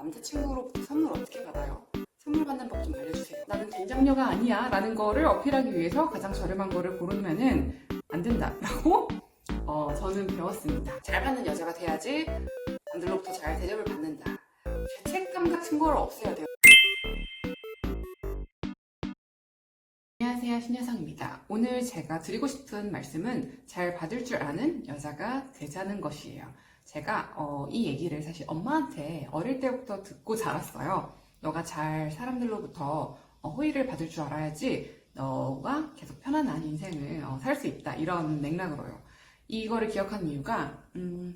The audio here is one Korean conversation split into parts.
남자친구로부터 선물 어떻게 받아요? 선물 받는 법 좀 알려주세요. 나는 된장녀가 아니야 라는 거를 어필하기 위해서 가장 저렴한 거를 고르면은 안 된다 라고 저는 배웠습니다. 잘 받는 여자가 돼야지 남들로부터 잘 대접을 받는다. 죄책감 같은 걸 없애야 돼요. 안녕하세요, 신여성입니다. 오늘 제가 드리고 싶은 말씀은 잘 받을 줄 아는 여자가 되자는 것이에요. 제가 이 얘기를 사실 엄마한테 어릴 때부터 듣고 자랐어요. 너가 잘 사람들로부터 호의를 받을 줄 알아야지 너가 계속 편안한 인생을 살 수 있다, 이런 맥락으로요. 이거를 기억하는 이유가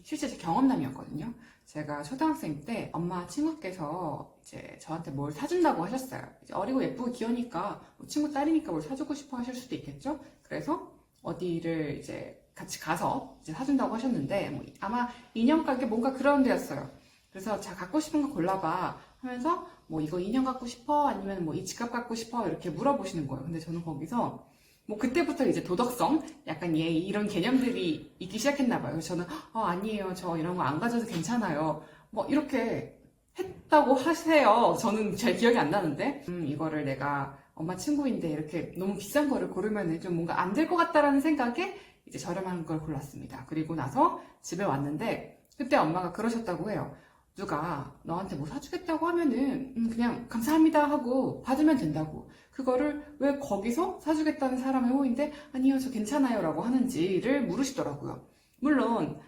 실제 제 경험담이었거든요. 제가 초등학생 때 엄마 친구께서 이제 저한테 뭘 사준다고 하셨어요. 이제 어리고 예쁘고 귀여우니까 뭐 친구 딸이니까 뭘 사주고 싶어 하실 수도 있겠죠. 그래서 어디를 이제 같이 가서 이제 사준다고 하셨는데 뭐 아마 인형 가게 뭔가 그런 데였어요. 그래서 자, 갖고 싶은 거 골라봐 하면서 뭐 이거 인형 갖고 싶어? 아니면 뭐 이 지갑 갖고 싶어? 이렇게 물어보시는 거예요. 근데 저는 거기서 뭐 그때부터 이제 도덕성, 약간 예의 이런 개념들이 있기 시작했나 봐요. 그래서 저는 아니에요, 저 이런 거 안 가져도 괜찮아요, 뭐 이렇게 했다고 하세요. 저는 잘 기억이 안 나는데 이거를 내가 엄마 친구인데 이렇게 너무 비싼 거를 고르면 좀 뭔가 안 될 것 같다라는 생각에 이제 저렴한 걸 골랐습니다. 그리고 나서 집에 왔는데 그때 엄마가 그러셨다고 해요. 누가 너한테 뭐 사주겠다고 하면은 그냥 감사합니다 하고 받으면 된다고. 그거를 왜 거기서 사주겠다는 사람의 호의인데 아니요, 저 괜찮아요 라고 하는지를 물으시더라고요. 물론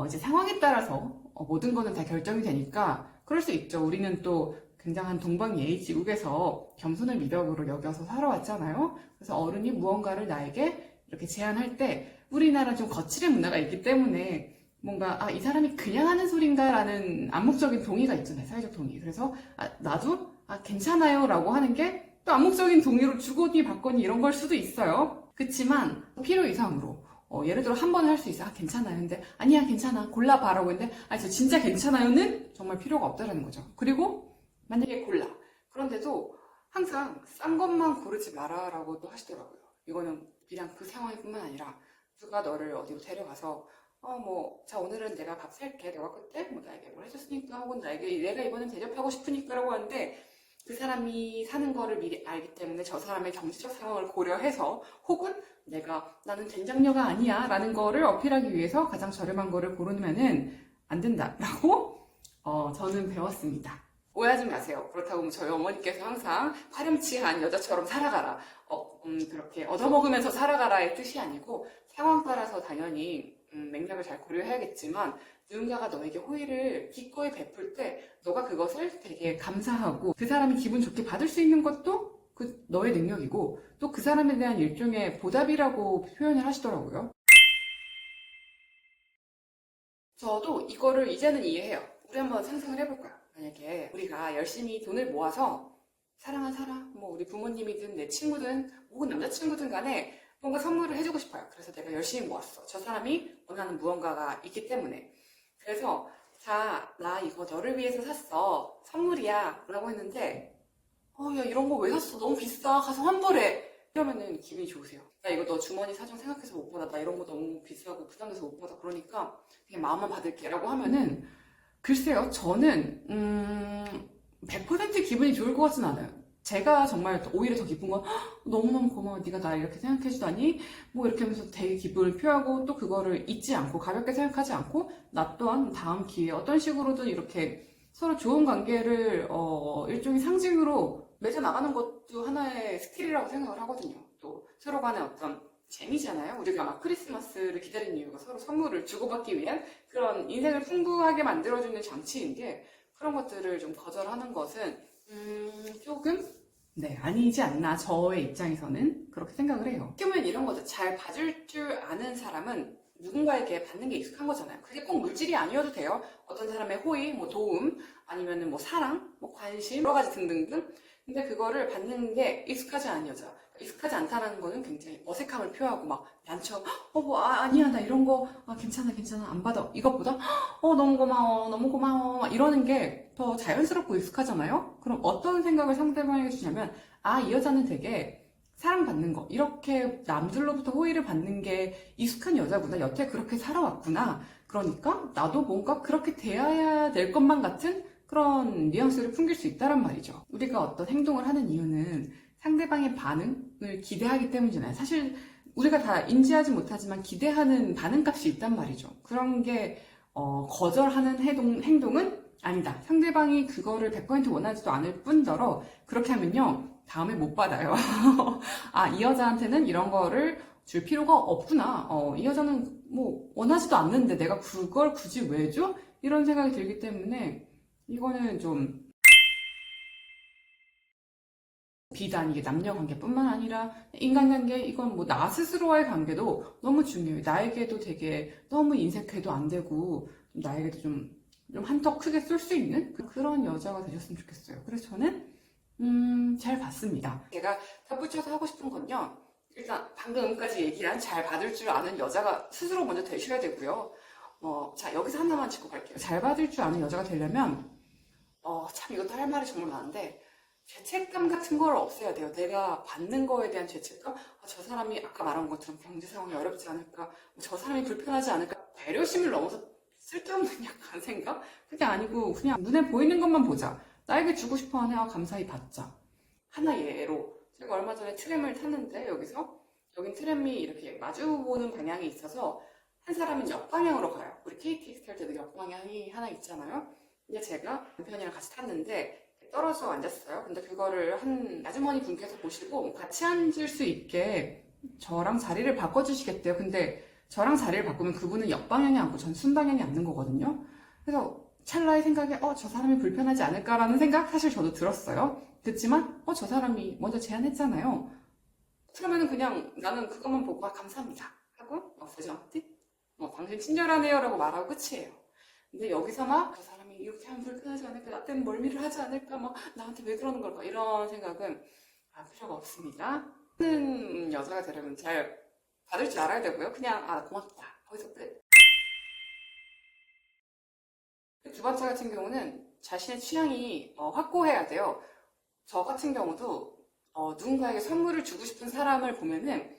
이제 상황에 따라서 모든 거는 다 결정이 되니까 그럴 수 있죠. 우리는 또 굉장한 동방예의지국에서 겸손을 미덕으로 여겨서 살아왔잖아요. 그래서 어른이 무언가를 나에게 이렇게 제안할 때 우리나라 좀 거칠은 문화가 있기 때문에 뭔가 이 사람이 그냥 하는 소린가 라는 암묵적인 동의가 있잖아요. 사회적 동의. 그래서 나도 괜찮아요 라고 하는 게 또 암묵적인 동의로 주거니 받거니 이런 걸 수도 있어요. 그치만 필요 이상으로 예를 들어 한 번에 할 수 있어. 괜찮아요. 근데 아니야, 괜찮아, 골라봐 라고 했는데 저 진짜 괜찮아요는 정말 필요가 없다라는 거죠. 그리고 만약에 골라, 그런데도 항상 싼 것만 고르지 마라 라고 또 하시더라고요. 이거는 그냥 그 상황뿐만 아니라 누가 너를 어디로 데려가서 자, 오늘은 내가 밥 살게. 내가 그때 뭐 나에게 뭘 해줬으니까, 혹은 내가 이번엔 대접하고 싶으니까 라고 하는데 그 사람이 사는 거를 미리 알기 때문에 저 사람의 경제적 상황을 고려해서, 혹은 나는 된장녀가 아니야 라는 거를 어필하기 위해서 가장 저렴한 거를 고르면은 안 된다 라고 저는 배웠습니다. 오해하지 마세요. 그렇다고 저희 어머니께서 항상 파렴치한 여자처럼 살아가라, 그렇게 얻어먹으면서 살아가라의 뜻이 아니고, 상황 따라서 당연히 맥락을 잘 고려해야겠지만 누군가가 너에게 호의를 기꺼이 베풀 때 너가 그것을 되게 감사하고 그 사람이 기분 좋게 받을 수 있는 것도 너의 능력이고, 또 그 사람에 대한 일종의 보답이라고 표현을 하시더라고요. 저도 이거를 이제는 이해해요. 우리 한번 상상을 해볼까요? 만약에 우리가 열심히 돈을 모아서 사랑한 사람, 뭐 우리 부모님이든 내 친구든 혹은 남자친구든 간에 뭔가 선물을 해주고 싶어요. 그래서 내가 열심히 모았어. 저 사람이 원하는 무언가가 있기 때문에. 그래서 자, 나 이거 너를 위해서 샀어, 선물이야 라고 했는데 야, 이런 거 왜 샀어? 너무 비싸. 가서 환불해. 이러면은 기분이 좋으세요? 나 이거 너 주머니 사정 생각해서 못 받아. 나 이런 거 너무 비싸고 부담돼서 못 받아. 그러니까 그냥 마음만 받을게 라고 하면은, 글쎄요, 저는 100% 기분이 좋을 것 같진 않아요. 제가 정말 오히려 더 기쁜 건 너무너무 고마워, 네가 나 이렇게 생각해주다니, 뭐 이렇게 하면서 되게 기분을 표하고, 또 그거를 잊지 않고 가볍게 생각하지 않고 나 또한 다음 기회에 어떤 식으로든 이렇게 서로 좋은 관계를 일종의 상징으로 맺어나가는 것도 하나의 스킬이라고 생각을 하거든요. 또 서로 간의 어떤 재미잖아요. 우리가 막 크리스마스를 기다리는 이유가 서로 선물을 주고받기 위한 그런 인생을 풍부하게 만들어주는 장치인데, 그런 것들을 좀 거절하는 것은 조금 아니지 않나, 저의 입장에서는 그렇게 생각을 해요. 어쩌면 이런 거죠. 잘 봐줄 줄 아는 사람은 누군가에게 받는 게 익숙한 거잖아요. 그게 꼭 물질이 아니어도 돼요. 어떤 사람의 호의, 뭐 도움, 아니면은 뭐 사랑, 뭐 관심, 여러 가지 등등등. 근데 그거를 받는 게 익숙하지 않은 여자, 익숙하지 않다는 거는 굉장히 어색함을 표하고 막 난처, 아니야, 나 이런 거 괜찮아, 안 받아, 이것보다 너무 고마워, 너무 고마워 막 이러는 게 더 자연스럽고 익숙하잖아요. 그럼 어떤 생각을 상대방에게 주냐면, 이 여자는 되게 사랑받는 거, 이렇게 남들로부터 호의를 받는 게 익숙한 여자구나, 여태 그렇게 살아왔구나, 그러니까 나도 뭔가 그렇게 대해야 될 것만 같은 그런 뉘앙스를 풍길 수 있다란 말이죠. 우리가 어떤 행동을 하는 이유는 상대방의 반응을 기대하기 때문이잖아요. 사실 우리가 다 인지하지 못하지만 기대하는 반응값이 있단 말이죠. 그런 게 거절하는 행동은 아니다. 상대방이 그거를 100% 원하지도 않을 뿐더러 그렇게 하면요, 다음에 못 받아요. 아, 이 여자한테는 이런 거를 줄 필요가 없구나. 이 여자는 뭐 원하지도 않는데 내가 그걸 굳이 왜 줘? 이런 생각이 들기 때문에 이거는 좀 비단 이게 남녀 관계뿐만 아니라 인간관계, 이건 뭐 나 스스로와의 관계도 너무 중요해요. 나에게도 되게 너무 인색해도 안 되고 나에게도 좀 한턱 크게 쏠 수 있는 그런 여자가 되셨으면 좋겠어요. 그래서 저는 잘 봤습니다. 제가 덧붙여서 하고 싶은 건요, 일단 방금까지 얘기한 잘 받을 줄 아는 여자가 스스로 먼저 되셔야 되고요. 자, 여기서 하나만 짚고 갈게요. 잘 받을 줄 아는 여자가 되려면 참 이것도 할 말이 정말 많은데 죄책감 같은 걸 없애야 돼요. 내가 받는 거에 대한 죄책감? 저 사람이 아까 말한 것처럼 경제 상황이 어렵지 않을까? 저 사람이 불편하지 않을까? 배려심을 넘어서 쓸데없는 약간 생각? 그게 아니고 그냥 눈에 보이는 것만 보자. 나에게 주고 싶어 하네. 감사히 받자. 하나 예로 제가 얼마 전에 트램을 탔는데 여긴 트램이 이렇게 마주보는 방향이 있어서 한 사람은 옆방향으로 가요. 우리 KTX 탈 때도 옆방향이 하나 있잖아요. 근데 제가 남편이랑 같이 탔는데 떨어져 앉았어요. 근데 그거를 한 아주머니 분께서 보시고 같이 앉을 수 있게 저랑 자리를 바꿔주시겠대요. 근데 저랑 자리를 바꾸면 그분은 옆방향이 앉고 전 순방향이 앉는 거거든요. 그래서 찰나의 생각에 저 사람이 불편하지 않을까라는 생각 사실 저도 들었어요. 그렇지만 저 사람이 먼저 제안했잖아요. 그러면은 그냥 나는 그것만 보고 감사합니다 하고 세정한테 당신 친절하네요 라고 말하고 끝이에요. 근데 여기서 막 저 사람이 이렇게 하면 불편하지 않을까, 나 때문에 멀미를 하지 않을까, 막 나한테 왜 그러는 걸까, 이런 생각은 필요가 없습니다. 하는 여자가 되려면 잘 받을 줄 알아야 되고요. 그냥 고맙다 거기서 끝. 두 번째 같은 경우는 자신의 취향이 확고해야 돼요. 저 같은 경우도 누군가에게 선물을 주고 싶은 사람을 보면은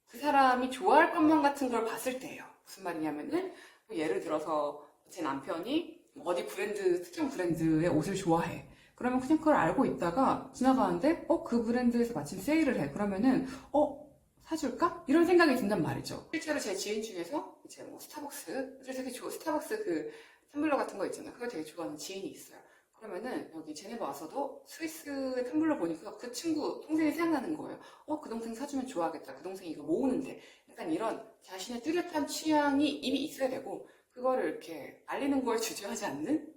그 사람이 좋아할 것만 같은 걸 봤을 때예요. 무슨 말이냐면은 예를 들어서 제 남편이 어디 특정 브랜드의 옷을 좋아해. 그러면 그냥 그걸 알고 있다가 지나가는데 그 브랜드에서 마침 세일을 해. 그러면은 사줄까? 이런 생각이 든단 말이죠. 실제로 제 지인 중에서 이제 뭐 스타벅스 그 텀블러 같은 거 있잖아요. 그거 되게 좋아하는 지인이 있어요. 그러면은 여기 제네바 와서도 스위스의 텀블러 보니까 그 친구 동생이 생각나는 거예요. 그 동생 사주면 좋아하겠다. 그 동생이 이거 모으는데. 약간 이런 자신의 뚜렷한 취향이 이미 있어야 되고 그거를 이렇게 알리는 거에 주저하지 않는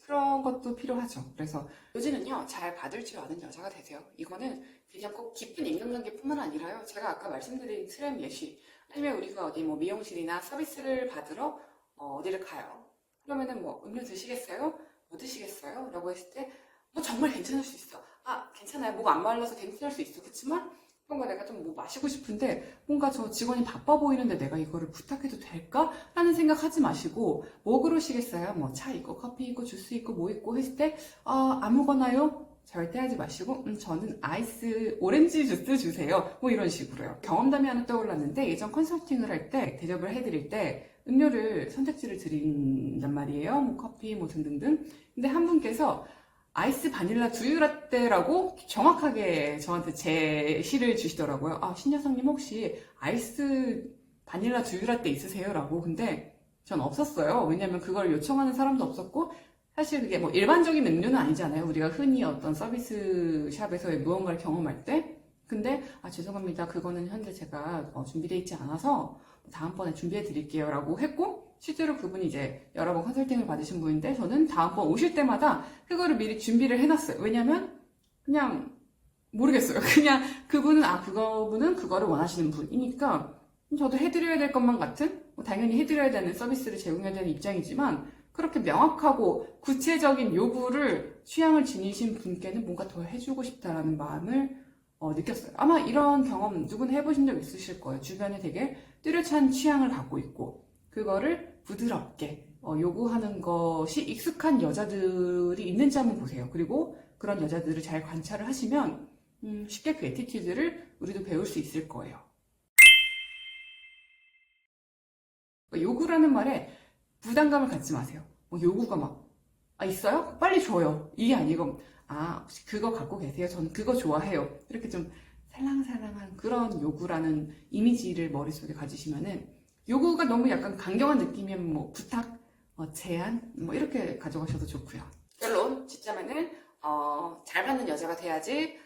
그런 것도 필요하죠. 그래서 요즘은요, 잘 받을 줄 아는 여자가 되세요. 이거는 그냥 꼭 깊은 인간관계뿐만 아니라요. 제가 아까 말씀드린 트램 예시, 아니면 우리가 어디 뭐 미용실이나 서비스를 받으러 어디를 가요. 그러면은 뭐 음료 드시겠어요? 뭐 드시겠어요? 라고 했을 때 정말 괜찮을 수 있어. 괜찮아요. 목 안 말라서 괜찮을 수 있어. 그렇지만 뭔가 내가 좀 뭐 마시고 싶은데 뭔가 저 직원이 바빠 보이는데 내가 이거를 부탁해도 될까? 라는 생각하지 마시고 뭐 그러시겠어요? 뭐 차 있고 커피 있고 주스 있고 뭐 있고 했을 때 아무거나요? 절대 하지 마시고 저는 아이스 오렌지 주스 주세요. 뭐 이런 식으로요. 경험담이 하나 떠올랐는데 예전 컨설팅을 할 때 대접을 해드릴 때 음료를 선택지를 드린단 말이에요. 뭐 커피 뭐 등등등. 근데 한 분께서 아이스 바닐라 두유라떼라고 정확하게 저한테 제시를 주시더라고요. 신여성님 혹시 아이스 바닐라 두유라떼 있으세요? 라고. 근데 전 없었어요. 왜냐면 그걸 요청하는 사람도 없었고 사실 그게 뭐 일반적인 음료는 아니잖아요. 우리가 흔히 어떤 서비스 샵에서의 무언가를 경험할 때. 근데 죄송합니다. 그거는 현재 제가 준비되어 있지 않아서 다음번에 준비해 드릴게요 라고 했고 실제로 그분이 이제 여러 번 컨설팅을 받으신 분인데 저는 다음번 오실 때마다 그거를 미리 준비를 해놨어요. 왜냐면 그냥 모르겠어요. 그냥 그분은 그거를 원하시는 분이니까 저도 해드려야 될 것만 같은 당연히 해드려야 되는 서비스를 제공해야 되는 입장이지만 그렇게 명확하고 구체적인 요구를 취향을 지니신 분께는 뭔가 더 해주고 싶다라는 마음을 느꼈어요. 아마 이런 경험 누구나 해보신 적 있으실 거예요. 주변에 되게 뚜렷한 취향을 갖고 있고 그거를 부드럽게 요구하는 것이 익숙한 여자들이 있는지 한번 보세요. 그리고 그런 여자들을 잘 관찰을 하시면 쉽게 그 애티튜드를 우리도 배울 수 있을 거예요. 요구라는 말에 부담감을 갖지 마세요. 요구가 막 아, 있어요? 빨리 줘요. 이게 아니고, 아, 혹시 그거 갖고 계세요? 저는 그거 좋아해요. 이렇게 좀 살랑살랑한 그런 요구라는 이미지를 머릿속에 가지시면은, 요구가 너무 약간 강경한 느낌이면 뭐 부탁, 제안, 뭐 이렇게 가져가셔도 좋고요. 결론 짓자면은, 잘 받는 여자가 돼야지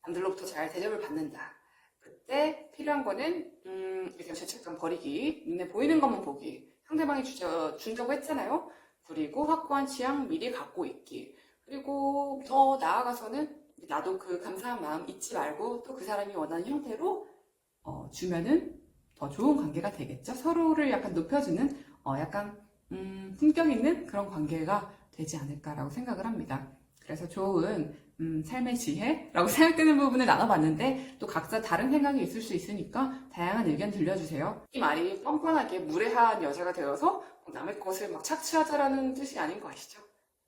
남들로부터 잘 대접을 받는다. 그때 필요한 거는, 일단 죄책감 버리기, 눈에 보이는 것만 보기, 상대방이 준다고 했잖아요. 그리고 확고한 취향 미리 갖고 있기. 그리고 더 나아가서는 나도 그 감사한 마음 잊지 말고 또 그 사람이 원하는 형태로 주면은 더 좋은 관계가 되겠죠. 서로를 약간 높여주는 약간 품격 있는 그런 관계가 되지 않을까라고 생각을 합니다. 그래서 좋은 삶의 지혜라고 생각되는 부분을 나눠봤는데 또 각자 다른 생각이 있을 수 있으니까 다양한 의견 들려주세요. 이 말이 뻔뻔하게 무례한 여자가 되어서 남의 것을 막 착취하자라는 뜻이 아닌 거 아시죠?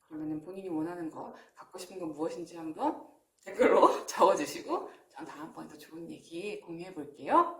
그러면 본인이 원하는 거, 갖고 싶은 건 무엇인지 한번 댓글로 적어주시고 전 다음번에 더 좋은 얘기 공유해 볼게요.